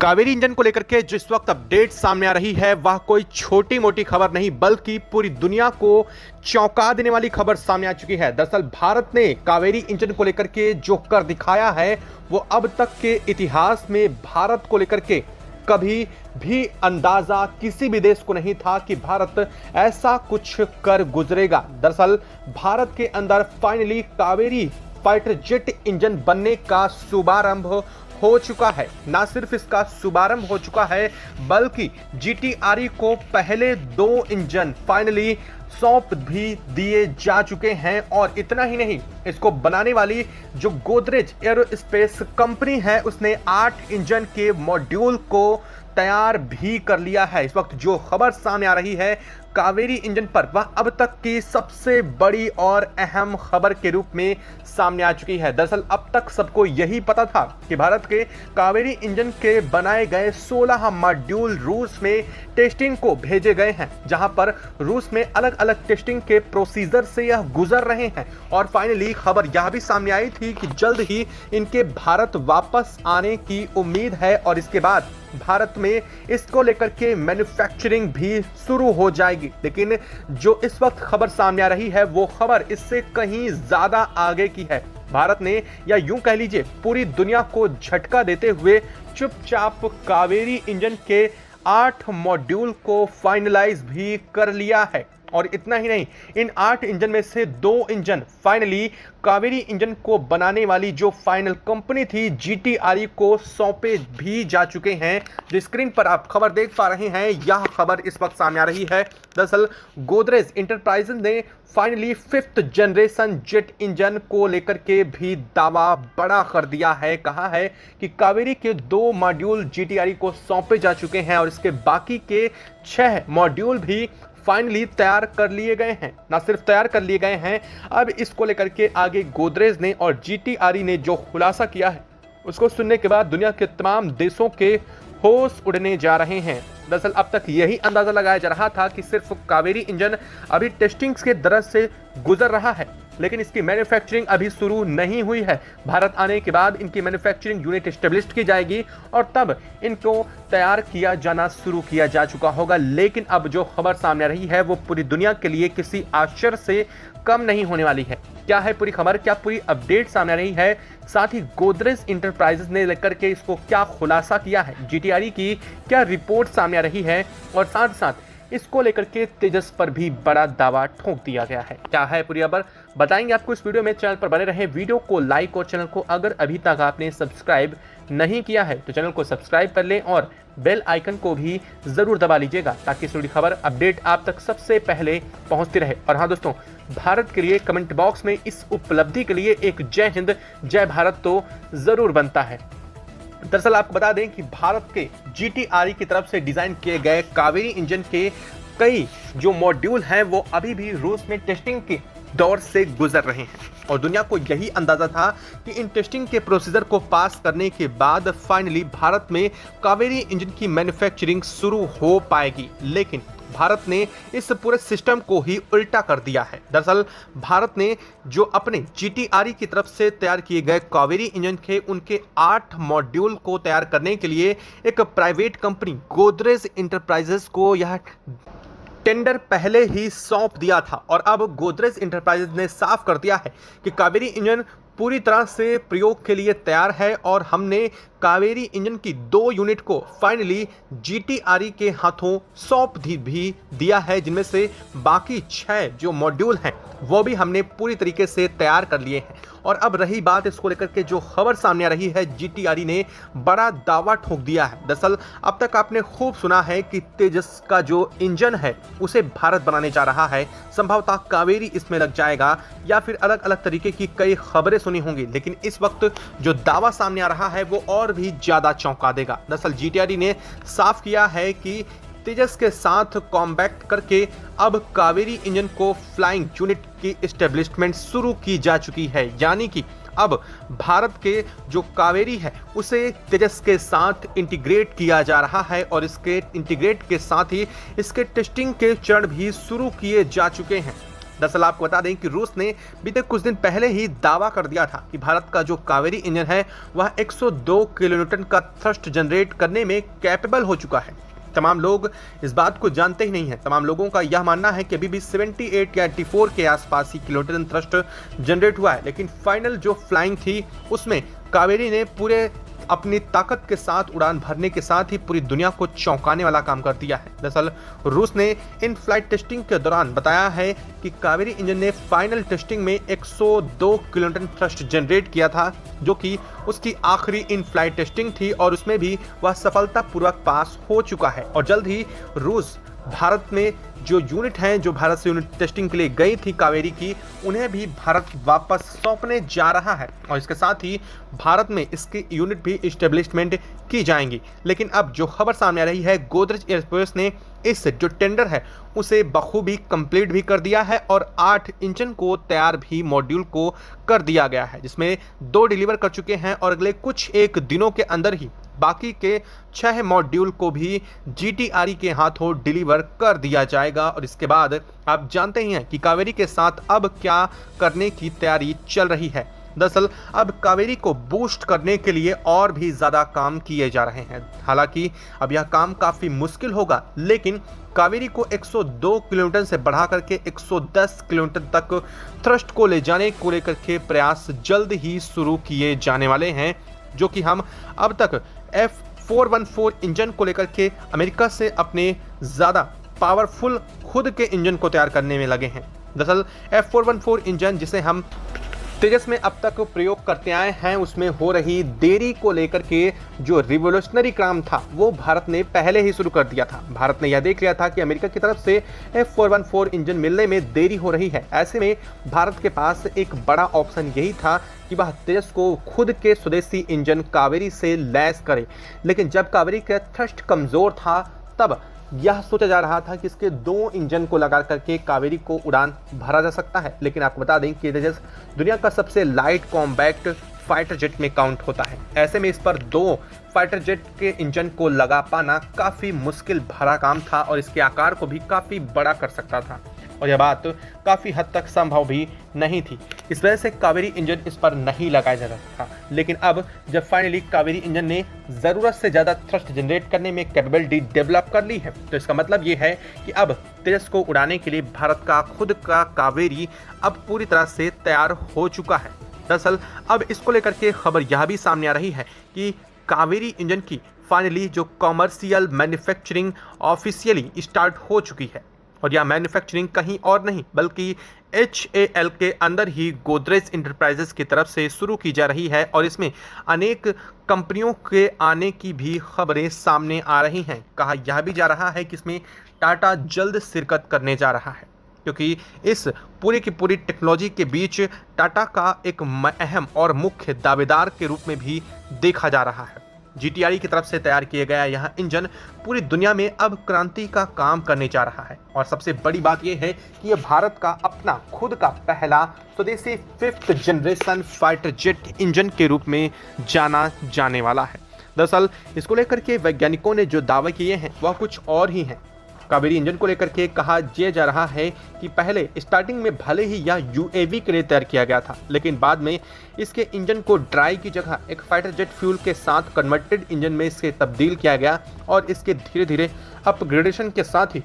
Kaveri engine को लेकर के जिस वक्त अपडेट सामने आ रही है वह कोई छोटी मोटी खबर नहीं बल्कि पूरी दुनिया को चौंका देने वाली खबर सामने आ चुकी है। दरअसल भारत ने कावेरी इंजन को लेकर के जो कर दिखाया है वो अब तक के इतिहास में भारत को लेकर के कभी भी अंदाजा किसी भी देश को नहीं था कि भारत ऐसा कुछ कर गुजरेगा। दरअसल भारत के अंदर finally Kaveri fighter jet engine बनने का शुभारंभ हो चुका है। ना सिर्फ इसका शुभारंभ हो चुका है बल्कि GTRE को पहले 2 इंजन फाइनली सौंप भी दिए जा चुके हैं। और इतना ही नहीं, इसको बनाने वाली जो गोदरेज एरोस्पेस कंपनी है उसने 8 इंजन के मॉड्यूल को तैयार भी कर लिया है। इस वक्त जो खबर सामने आ रही है कावेरी इंजन पर वह अब तक की सबसे बड़ी और अहम खबर के रूप में सामने आ चुकी है। दरअसल अब तक सबको यही पता था कि भारत के कावेरी इंजन के बनाए गए 16 मॉड्यूल रूस में टेस्टिंग को भेजे गए हैं, जहां पर रूस में अलग अलग टेस्टिंग के प्रोसीजर से यह गुजर रहे हैं। और फाइनली खबर यह भी सामने आई थी कि जल्द ही इनके भारत वापस आने की उम्मीद है और इसके बाद भारत में इसको लेकर के मैन्युफैक्चरिंग भी शुरू हो जाएगी। लेकिन जो इस वक्त खबर सामने आ रही है वो खबर इससे कहीं ज्यादा आगे की है। भारत ने या यूं कह लीजिए पूरी दुनिया को झटका देते हुए चुपचाप कावेरी इंजन के 8 मॉड्यूल को फाइनलाइज भी कर लिया है। और इतना ही नहीं, इन 8 इंजन में से 2 इंजन फाइनली कावेरी इंजन को बनाने वाली जो फाइनल कंपनी थी GTRE को सौंपे भी जा चुके हैं। जो स्क्रीन पर आप खबर देख पा रहे हैं यह खबर इस वक्त सामने आ रही है। दरअसल गोदरेज इंटरप्राइजेज ने finally 5th generation jet engine को लेकर के भी दावा बड़ा कर दिया है। कहा है कि कावेरी के 2 मॉड्यूल GTRE को सौंपे जा चुके हैं और इसके बाकी के 6 मॉड्यूल भी फाइनली तैयार कर लिए गए हैं। ना सिर्फ तैयार कर लिए गए हैं, अब इसको लेकर के आगे गोदरेज ने और GTRE ने जो खुलासा किया है उसको सुनने के बाद दुनिया के तमाम देशों के होश उड़ने जा रहे हैं। दरअसल अब तक यही अंदाजा लगाया जा रहा था कि सिर्फ कावेरी इंजन अभी टेस्टिंग्स के दरज से गुजर रहा है, लेकिन इसकी मैन्युफैक्चरिंग अभी शुरू नहीं हुई है। भारत आने के बाद इनकी मैन्युफैक्चरिंग यूनिट एस्टेब्लिश की जाएगी और तब इनको तैयार किया जाना शुरू किया जा चुका होगा। लेकिन अब जो खबर सामने आ रही है वो पूरी दुनिया के लिए किसी आश्चर्य से कम नहीं होने वाली है। क्या है पूरी खबर, क्या पूरी अपडेट सामने आ रही है, साथ ही गोदरेज इंटरप्राइजेज ने लेकर के इसको क्या खुलासा किया है, GTRE की क्या रिपोर्ट सामने आ रही है और साथ साथ इसको लेकर के तेजस पर भी बड़ा दावा ठोक दिया गया है। क्या है पूरी खबर बताएंगे आपको इस वीडियो में। चैनल पर बने रहें, वीडियो को लाइक और चैनल को अगर अभी तक आपने सब्सक्राइब नहीं किया है तो चैनल को सब्सक्राइब कर लें और बेल आइकन को भी जरूर दबा लीजिएगा ताकि पूरी खबर अपडेट आप तक सबसे पहले पहुंचती रहे। और हाँ दोस्तों, भारत के लिए कमेंट बॉक्स में इस उपलब्धि के लिए एक जय हिंद जय भारत तो जरूर बनता है। दरअसल आपको बता दें कि भारत के GTRE की तरफ से डिजाइन किए गए कावेरी इंजन के कई जो मॉड्यूल हैं वो अभी भी रूस में टेस्टिंग के दौर से गुजर रहे हैं और दुनिया को यही अंदाजा था कि इन टेस्टिंग के प्रोसीजर को पास करने के बाद फाइनली भारत में कावेरी इंजन की मैन्युफैक्चरिंग शुरू हो पाएगी। लेकिन भारत ने इस पूरे सिस्टम को ही उल्टा कर दिया है। दरअसल भारत ने जो अपने GTRE की तरफ से तैयार किए गए कावेरी इंजन के उनके 8 मॉड्यूल को तैयार करने के लिए एक प्राइवेट कंपनी गोदरेज इंटरप्राइजेज को यह टेंडर पहले ही सौंप दिया था। और अब गोदरेज इंटरप्राइजेज ने साफ कर दिया है कि कावेरी इंजन पूरी तरह से प्रयोग के लिए तैयार है और हमने कावेरी इंजन की 2 यूनिट को फाइनली GTRE के हाथों सौंप भी दिया है, जिनमें से बाकी 6 जो मॉड्यूल हैं वो भी हमने पूरी तरीके से तैयार कर लिए हैं। और अब रही बात इसको लेकर के जो खबर सामने आ रही है, GTRE ने बड़ा दावा ठोक दिया है। दरअसल अब तक आपने खूब सुना है कि तेजस का जो इंजन है उसे भारत बनाने जा रहा है, संभवतः कावेरी इसमें लग जाएगा या फिर अलग अलग तरीके की कई खबरें सुनी होंगी। लेकिन इस वक्त जो दावा सामने आ रहा है वो और भी ज्यादा चौंका देगा। दरअसल GTRE ने साफ किया है कि तेजस के साथ कॉम्बैक्ट करके अब कावेरी इंजन को फ्लाइंग यूनिट की एस्टेब्लिशमेंट शुरू की जा चुकी है। यानी कि अब भारत के जो कावेरी है उसे तेजस के साथ इंटीग्रेट किया जा रहा है और इसके इंटीग्रेट के साथ ही इसके टेस्टिंग के चरण भी शुरू किए जा चुके हैं। दरअसल आपको बता दें कि रूस ने बीते कुछ दिन पहले ही दावा कर दिया था कि भारत का जो कावेरी इंजन है वह 102 किलोन्यूटन का थ्रस्ट जनरेट करने में कैपेबल हो चुका है। तमाम लोग इस बात को जानते ही नहीं हैं। तमाम लोगों का यह मानना है कि अभी भी 78 या 84 के आसपास ही किलोन्यूटन थ्रस्ट जनरेट हुआ है, लेकिन फाइनल जो फ्लाइंग थी उसमें कावेरी ने पूरे अपनी ताकत के साथ उड़ान भरने के साथ ही पूरी दुनिया को चौंकाने वाला काम कर दिया है। दरअसल रूस ने इन फ्लाइट टेस्टिंग के दौरान बताया है कि कावेरी इंजन ने फाइनल टेस्टिंग में 102 किलोन्यूटन थ्रस्ट जनरेट किया था, जो कि उसकी आखिरी इन फ्लाइट टेस्टिंग थी और उसमें भी वह सफलतापूर्वक पास हो चुका है। और जल्द ही रूस भारत में जो यूनिट हैं, जो भारत से यूनिट टेस्टिंग के लिए गई थी कावेरी की, उन्हें भी भारत वापस सौंपने जा रहा है और इसके साथ ही भारत में इसकी यूनिट भी इस्टेब्लिशमेंट की जाएंगी। लेकिन अब जो खबर सामने आ रही है, गोदरेज एयरस्पेस ने इस जो टेंडर है उसे बखूबी कंप्लीट भी कर दिया है और 8 इंजन को तैयार भी मॉड्यूल को कर दिया गया है, जिसमें 2 डिलीवर कर चुके हैं और अगले कुछ एक दिनों के अंदर ही बाकी के 6 मॉड्यूल को भी GTRE के हाथों डिलीवर कर दिया जाएगा। और इसके बाद आप जानते ही हैं कि कावेरी के साथ अब क्या करने की तैयारी चल रही है। दरअसल अब कावेरी को बूस्ट करने के लिए और भी ज़्यादा काम किए जा रहे हैं। हालांकि अब यह काम काफ़ी मुश्किल होगा, लेकिन कावेरी को 102 किलोमीटर से बढ़ा करके 110 किलोमीटर तक थ्रस्ट को ले जाने को लेकर के प्रयास जल्द ही शुरू किए जाने वाले हैं, जो कि हम अब तक F414 इंजन को लेकर के अमेरिका से अपने ज़्यादा पावरफुल खुद के इंजन को तैयार करने में लगे हैं। दरअसल F414 इंजन जिसे हम तेजस में अब तक प्रयोग करते आए हैं, उसमें हो रही देरी को लेकर के जो रिवोल्यूशनरी काम था वो भारत ने पहले ही शुरू कर दिया था। भारत ने यह देख लिया था कि अमेरिका की तरफ से F414 इंजन मिलने में देरी हो रही है। ऐसे में भारत के पास एक बड़ा ऑप्शन यही था कि वह तेजस को खुद के स्वदेशी इंजन कावेरी से लैस करे। लेकिन जब कावेरी का थ्रस्ट कमज़ोर था तब यह सोचा जा रहा था कि इसके 2 इंजन को लगा करके कावेरी को उड़ान भरा जा सकता है। लेकिन आपको बता दें कि तेजस दुनिया का सबसे लाइट कॉम्पैक्ट फाइटर जेट में काउंट होता है। ऐसे में इस पर 2 फाइटर जेट के इंजन को लगा पाना काफ़ी मुश्किल भरा काम था और इसके आकार को भी काफ़ी बड़ा कर सकता था और यह बात काफ़ी हद तक संभव भी नहीं थी। इस वजह से कावेरी इंजन इस पर नहीं लगाया जा रहा था। लेकिन अब जब फाइनली कावेरी इंजन ने ज़रूरत से ज़्यादा थ्रस्ट जनरेट करने में कैपेबिलिटी डेवलप कर ली है, तो इसका मतलब ये है कि अब तेजस को उड़ाने के लिए भारत का खुद का कावेरी अब पूरी तरह से तैयार हो चुका है। दरअसल अब इसको लेकर के खबर यह भी सामने आ रही है कि कावेरी इंजन की फाइनली जो कॉमर्शियल मैन्युफैक्चरिंग ऑफिशियली स्टार्ट हो चुकी है और यह मैन्युफैक्चरिंग कहीं और नहीं बल्कि HAL के अंदर ही गोदरेज इंटरप्राइजेस की तरफ से शुरू की जा रही है और इसमें अनेक कंपनियों के आने की भी खबरें सामने आ रही हैं। कहा यह भी जा रहा है कि इसमें टाटा जल्द शिरकत करने जा रहा है, क्योंकि इस पूरी की पूरी टेक्नोलॉजी के बीच टाटा का एक अहम और मुख्य दावेदार के रूप में भी देखा जा रहा है। GTRE की तरफ से तैयार किया गया यह इंजन पूरी दुनिया में अब क्रांति का काम करने जा रहा है और सबसे बड़ी बात यह है कि यह भारत का अपना खुद का पहला स्वदेशी 5th generation fighter jet engine के रूप में जाना जाने वाला है। दरअसल इसको लेकर के वैज्ञानिकों ने जो दावे किए हैं वह कुछ और ही हैं। कावेरी इंजन को लेकर के कहा यह जा रहा है कि पहले स्टार्टिंग में भले ही यह UAV के लिए तैयार किया गया था, लेकिन बाद में इसके इंजन को ड्राई की जगह एक फाइटर जेट फ्यूल के साथ कन्वर्टेड इंजन में इसे तब्दील किया गया और इसके धीरे धीरे अपग्रेडेशन के साथ ही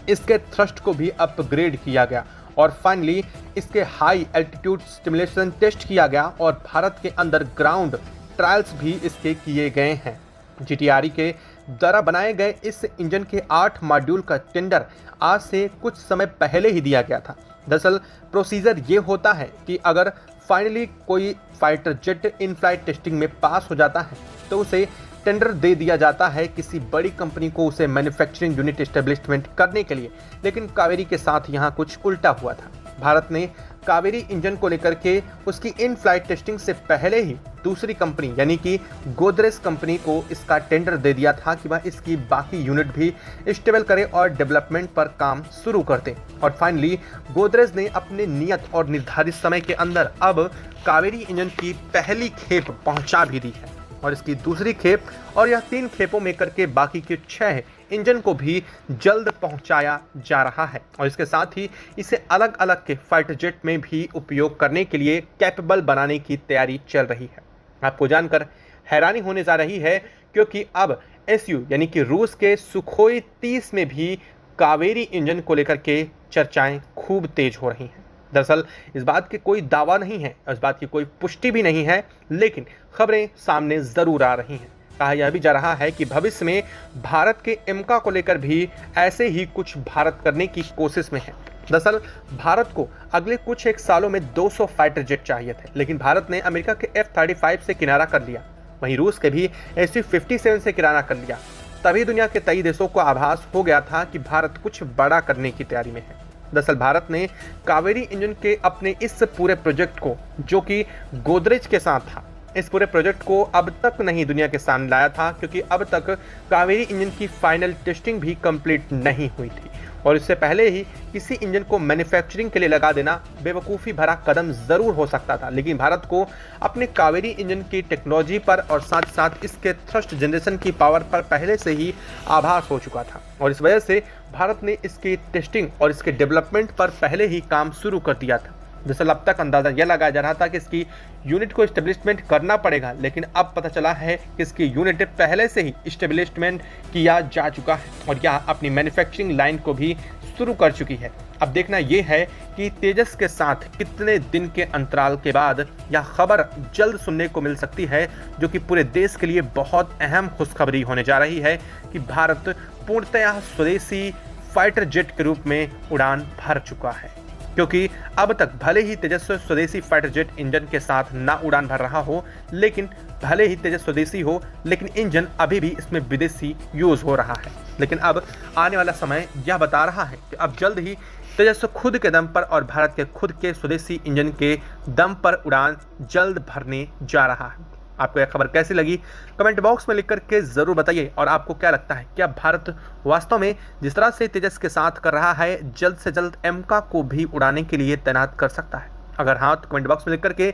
इसके थ्रस्ट को भी अपग्रेड किया गया और फाइनली इसके हाई एल्टीट्यूड स्टिमुलेशन टेस्ट किया गया और भारत के अंदर ग्राउंड ट्रायल्स भी इसके किए गए हैं। GTRE के द्वारा बनाए गए इस इंजन के 8 मॉड्यूल का टेंडर आज से कुछ समय पहले ही दिया गया था। दरअसल प्रोसीजर ये होता है कि अगर फाइनली कोई fighter jet in flight testing में पास हो जाता है तो उसे टेंडर दे दिया जाता है किसी बड़ी कंपनी को उसे मैन्युफैक्चरिंग यूनिट एस्टेब्लिशमेंट करने के लिए। लेकिन कावेरी के साथ यहाँ कुछ उल्टा हुआ था। भारत ने कावेरी इंजन को लेकर के उसकी इन फ्लाइट टेस्टिंग से पहले ही दूसरी कंपनी यानी कि गोदरेज कंपनी को इसका टेंडर दे दिया था कि वह इसकी बाकी यूनिट भी स्टेबल करे और डेवलपमेंट पर काम शुरू कर दे। और फाइनली गोदरेज ने अपने नियत और निर्धारित समय के अंदर अब कावेरी इंजन की पहली खेप पहुंचा भी दी है और इसकी दूसरी खेप और यह 3 खेपों में करके बाकी के 6 इंजन को भी जल्द पहुंचाया जा रहा है और इसके साथ ही इसे अलग अलग के फाइटर जेट में भी उपयोग करने के लिए कैपेबल बनाने की तैयारी चल रही है। आपको जानकर हैरानी होने जा रही है क्योंकि अब एसयू यानी कि रूस के सुखोई 30 में भी कावेरी इंजन को लेकर के चर्चाएं खूब तेज हो रही हैं। दरअसल इस बात की कोई दावा नहीं है, इस बात की कोई पुष्टि भी नहीं है, लेकिन खबरें सामने जरूर आ रही हैं। कहा यह भी जा रहा है कि भविष्य में भारत के एमका को लेकर भी ऐसे ही कुछ भारत करने की कोशिश में है। दरअसल भारत को अगले कुछ एक सालों में 200 फाइटर जेट चाहिए थे, लेकिन भारत ने अमेरिका के F-35 से किनारा कर लिया, वहीं रूस के भी Su-57 से किनारा कर लिया। तभी दुनिया के कई देशों को आभास हो गया था कि भारत कुछ बड़ा करने की तैयारी में है। दरअसल भारत ने कावेरी इंजन के अपने इस पूरे प्रोजेक्ट को, जो कि गोदरेज के साथ था, इस पूरे प्रोजेक्ट को अब तक नहीं दुनिया के सामने लाया था क्योंकि अब तक कावेरी इंजन की फाइनल टेस्टिंग भी कंप्लीट नहीं हुई थी और इससे पहले ही किसी इंजन को मैन्युफैक्चरिंग के लिए लगा देना बेवकूफ़ी भरा कदम ज़रूर हो सकता था। लेकिन भारत को अपने कावेरी इंजन की टेक्नोलॉजी पर और साथ साथ इसके थ्रस्ट जनरेशन की पावर पर पहले से ही आभास हो चुका था और इस वजह से भारत ने इसकी टेस्टिंग और इसके डेवलपमेंट पर पहले ही काम शुरू कर दिया था। दरअसल अब तक अंदाज़ा यह लगाया जा रहा था कि इसकी यूनिट को इस्टेब्लिशमेंट करना पड़ेगा, लेकिन अब पता चला है कि इसकी यूनिट पहले से ही इस्टेब्लिशमेंट किया जा चुका है और यह अपनी मैन्युफैक्चरिंग लाइन को भी शुरू कर चुकी है। अब देखना यह है कि तेजस के साथ कितने दिन के अंतराल के बाद यह खबर जल्द सुनने को मिल सकती है, जो कि पूरे देश के लिए बहुत अहम खुशखबरी होने जा रही है कि भारत पूर्णतः स्वदेशी फाइटर जेट के रूप में उड़ान भर चुका है। क्योंकि अब तक भले ही तेजस स्वदेशी फाइटर जेट इंजन के साथ ना उड़ान भर रहा हो, लेकिन भले ही तेजस स्वदेशी हो, लेकिन इंजन अभी भी इसमें विदेशी यूज हो रहा है। लेकिन अब आने वाला समय यह बता रहा है कि अब जल्द ही तेजस खुद के दम पर और भारत के खुद के स्वदेशी इंजन के दम पर उड़ान जल्द भरने जा रहा है। आपको यह खबर कैसी लगी कमेंट बॉक्स में लिख करके जरूर बताइए और आपको क्या लगता है, क्या भारत वास्तव में जिस तरह से तेजस के साथ कर रहा है जल्द से जल्द एमका को भी उड़ाने के लिए तैनात कर सकता है? अगर हाँ तो कमेंट बॉक्स में लिख करके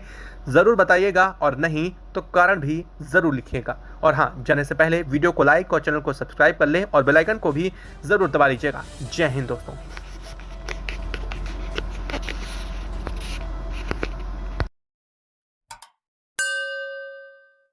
जरूर बताइएगा और नहीं तो कारण भी जरूर लिखिएगा। और हाँ, जाने से पहले वीडियो को लाइक और चैनल को सब्सक्राइब कर लें और बेल आइकन को भी जरूर दबा लीजिएगा। जय हिंद दोस्तों।